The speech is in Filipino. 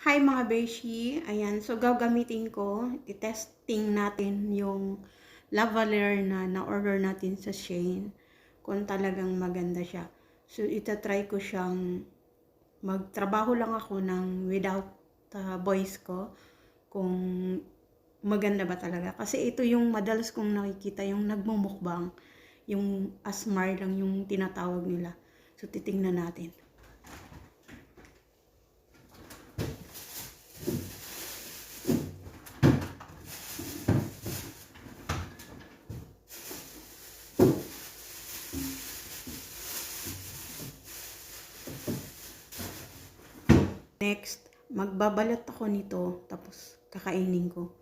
Hi mga beshi, ayan, so gagamitin ko, i-testing natin yung lavalier na na-order natin sa Shein, kung talagang maganda siya. So itatry ko siyang, magtrabaho lang ako ng without voice ko, kung maganda ba talaga. Kasi ito yung madalas kong nakikita, yung nagmumukbang, yung ASMR lang yung tinatawag nila. So titingnan natin. Next, magbabalat ako nito, tapos kakainin ko.